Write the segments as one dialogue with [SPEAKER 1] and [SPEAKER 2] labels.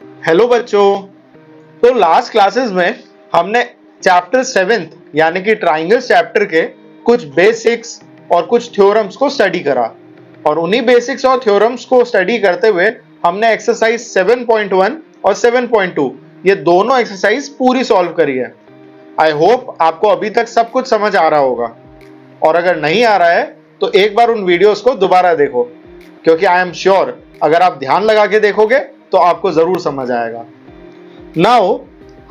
[SPEAKER 1] Hello बच्चों। तो last classes में हमने चैप्टर 7 यानी कि ट्राइंगल्स चैप्टर के कुछ बेसिक्स और कुछ थ्योरम्स को स्टडी करा और उन्हीं बेसिक्स और थ्योरम्स को स्टडी करते हुए हमने एक्सरसाइज 7.1 और 7.2 ये दोनों एक्सरसाइज पूरी सॉल्व करी है। आई होप आपको अभी तक सब कुछ समझ आ रहा होगा, और अगर नहीं आ रहा है तो एक बार उन वीडियोस को दोबारा देखो, क्योंकि आई एम श्योर अगर आप ध्यान लगा के देखोगे तो आपको जरूर समझ आएगा। नाउ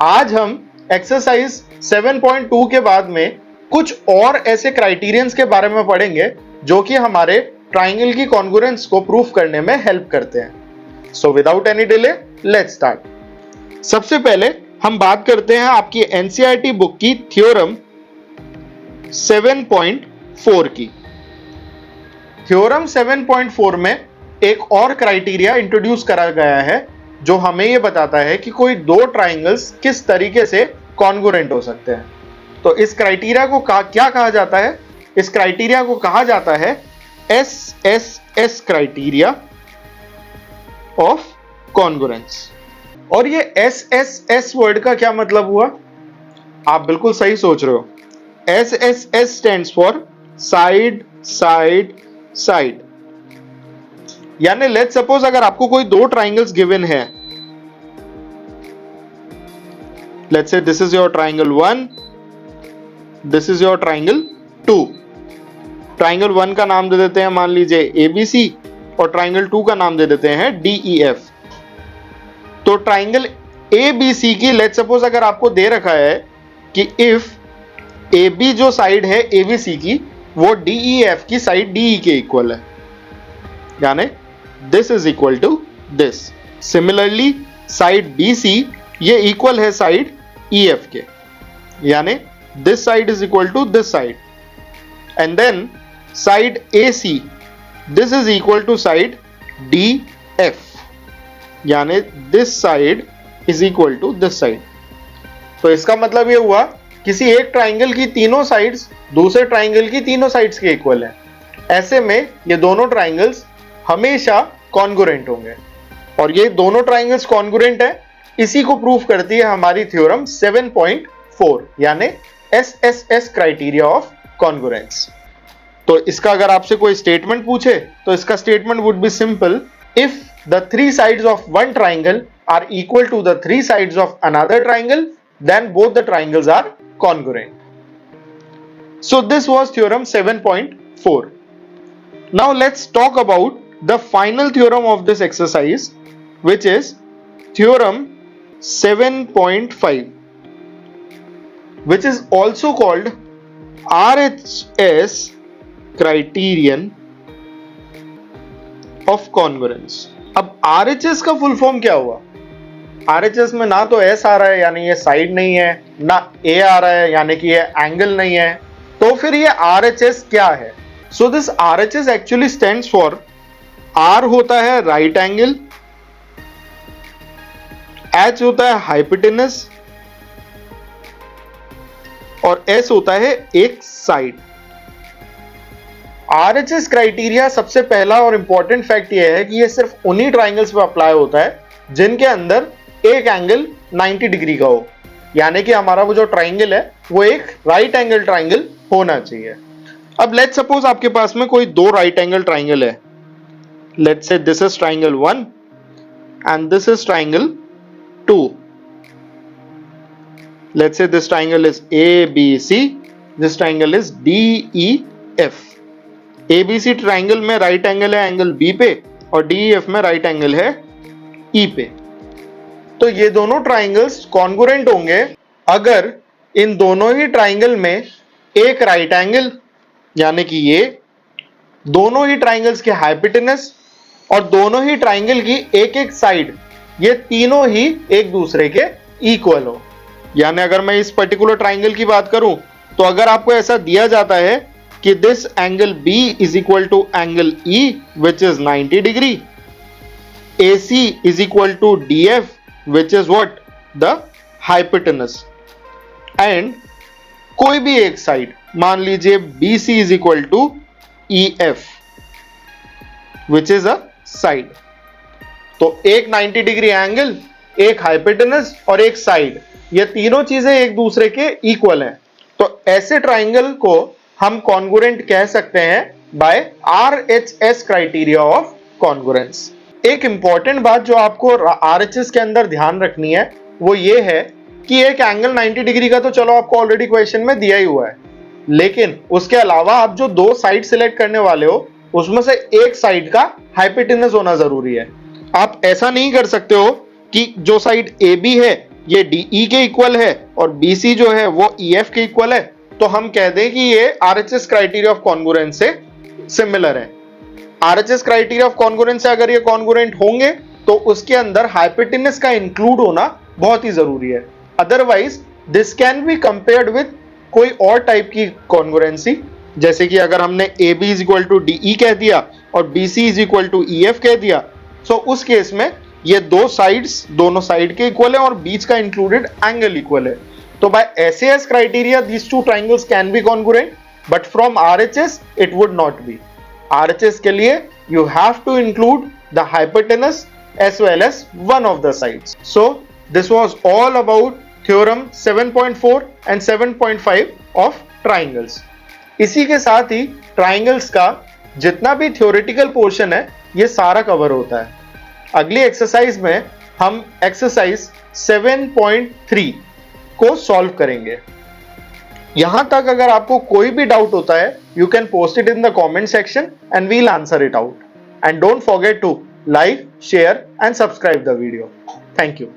[SPEAKER 1] आज हम एक्सरसाइज 7.2 के बाद में कुछ और ऐसे क्राइटेरियंस के बारे में पढ़ेंगे जो कि हमारे ट्राइंगल की कॉन्ग्रुएंस को प्रूफ करने में हेल्प करते हैं। So without any delay let's start. सबसे पहले हम बात करते हैं आपकी एनसीईआरटी बुक की थ्योरम 7.4 की। थ्योरम 7.4 में एक और क्राइटेरिया इंट्रोड्यूस करा गया है जो हमें यह बताता है कि कोई दो ट्राइंगल्स किस तरीके से कॉन्ग्रुएंट हो सकते हैं। तो इस क्राइटेरिया को क्या कहा जाता है? इस क्राइटेरिया को कहा जाता है SSS क्राइटेरिया ऑफ कॉन्ग्रुएंस। और ये SSS वर्ड का क्या मतलब हुआ? आप बिल्कुल सही सोच रहे हो। SSS stands for side side side. यानी लेट्स सपोज अगर आपको कोई दो ट्राइंगल्स गिवन है, let's say this is your triangle 1, this is your triangle 2। Triangle 1 का नाम दे देते हैं मान लीजिए ABC और ट्राइंगल 2 का नाम दे देते हैं DEF। तो ट्राइंगल ABC की लेट्स सपोज अगर आपको दे रखा है कि इफ AB जो साइड है ABC की वो DEF की साइड DE के इक्वल है, यानी this is equal to this। Similarly side BC ये इक्वल है साइड EF के, यानी this side is equal to this side, and then side AC this is equal to side DF, यानी this side is equal to this side। तो इसका मतलब ये हुआ किसी एक ट्राइंगल की तीनों साइड्स दूसरे ट्राइंगल की तीनों साइड्स के इक्वल है। ऐसे में ये दोनों ट्राइंगल्स हमेशा कॉन्ग्रुएंट होंगे, और ये दोनों ट्राइंगल्स कॉन्ग्रुएंट है, इसी को प्रूफ करती है हमारी थ्योरम 7.4 यानी SSS क्राइटेरिया ऑफ कॉन्ग्रुएंस। तो इसका अगर आपसे कोई स्टेटमेंट पूछे तो इसका statement would be simple, if the three sides of one triangle are equal to the three sides of another triangle then both the triangles are congruent. So this was theorem 7.4. Now let's talk about the final theorem of this exercise, which is theorem 7.5, which is also called RHS criterion of congruence। अब RHS का full form क्या हुआ? RHS में ना तो S आ रहा है यानी ये साइड नहीं है, ना A आ रहा है यानी कि ये एंगल नहीं है, तो फिर ये RHS क्या है? So this RHS actually stands for, R होता है राइट एंगल, H होता है हाइपोटेनस और S होता है एक साइड। RHS क्राइटेरिया सबसे पहला और इंपॉर्टेंट फैक्ट यह है कि यह सिर्फ उन्हीं ट्राइंगल्स पर अप्लाई होता है जिनके अंदर एक एंगल 90 डिग्री का हो, यानी कि हमारा वो जो ट्राइंगल है वो एक राइट एंगल ट्राइंगल होना चाहिए। अब लेट्स सपोज आपके पास में कोई दो राइट एंगल ट्राइंगल है, let's say this is triangle 1 and this is triangle 2। Let's say this triangle is ABC, this triangle is DEF। ABC triangle में राइट एंगल है एंगल B पे और DEF में राइट एंगल है E पे। तो ये दोनों ट्राइंगल्स कॉन्ग्रुएंट होंगे अगर इन दोनों ही ट्राइंगल में एक राइट एंगल यानी कि ये दोनों ही ट्राइंगल्स के हाइपोटेनस और दोनों ही ट्राइंगल की एक एक साइड ये तीनों ही एक दूसरे के इक्वल हो। यानी अगर मैं इस पर्टिकुलर ट्राइंगल की बात करूं तो अगर आपको ऐसा दिया जाता है कि this angle B is equal to angle E which is 90 degree, AC is equal to DF which is what? The hypotenuse, and कोई भी एक साइड मान लीजिए BC is equal to EF which is a side। तो एक 90 degree angle एक hypotenuse और एक साइड, ये तीनों चीजें एक दूसरे के इक्वल हैं, तो ऐसे ट्राइंगल को हम कॉन्ग्रुएंट कह सकते हैं by RHS criteria of congruence. एक इंपॉर्टेंट बात जो आपको RHS के अंदर ध्यान रखनी है वो ये है कि एक एंगल 90 डिग्री का तो चलो आपको ऑलरेडी क्वेश्चन में दिया ही हुआ है, लेकिन उसके अलावा आप जो दो साइड सिलेक्ट करने वाले हो उसमें से एक साइड का हाइपोटेनस होना जरूरी है। आप ऐसा नहीं कर सकते हो कि जो साइड AB है ये DE के इक्वल है और BC जो है वो EF के इक्वल है, तो हम कह दें कि ये RHS क्राइटेरिया ऑफ कॉन्ग्रुएंस से सिमिलर है। RHS क्राइटेरिया ऑफ कॉन्ग्रुएंस से अगर ये कॉन्ग्रुएंट होंगे तो उसके अंदर हाइपोटेनस का इंक्लूड होना बहुत ही जरूरी है, otherwise this can be compared with कोई और टाइप की कॉन्ग्रुएंसी, जैसे कि अगर हमने AB is equal to DE कह दिया और BC is equal to EF कह दिया, तो उस केस में ये दो साइड्स दोनों साइड के इक्वल है और बीच का इंक्लूडेड एंगल इक्वल है, तो by SAS criteria these two triangles can be congruent, but from RHS it would not be. RHS के लिए you have to include the hypotenuse as well as one of the sides. So this was all about theorem 7.4 and 7.5 of triangles. इसी के साथ ही triangles का जितना भी theoretical portion है ये सारा कवर होता है। अगली एक्सरसाइज में हम एक्सरसाइज 7.3 को सॉल्व करेंगे। यहां तक अगर आपको कोई भी डाउट होता है you can post it in the comment section and we will answer it out, and don't forget to like, share and subscribe the video. Thank you.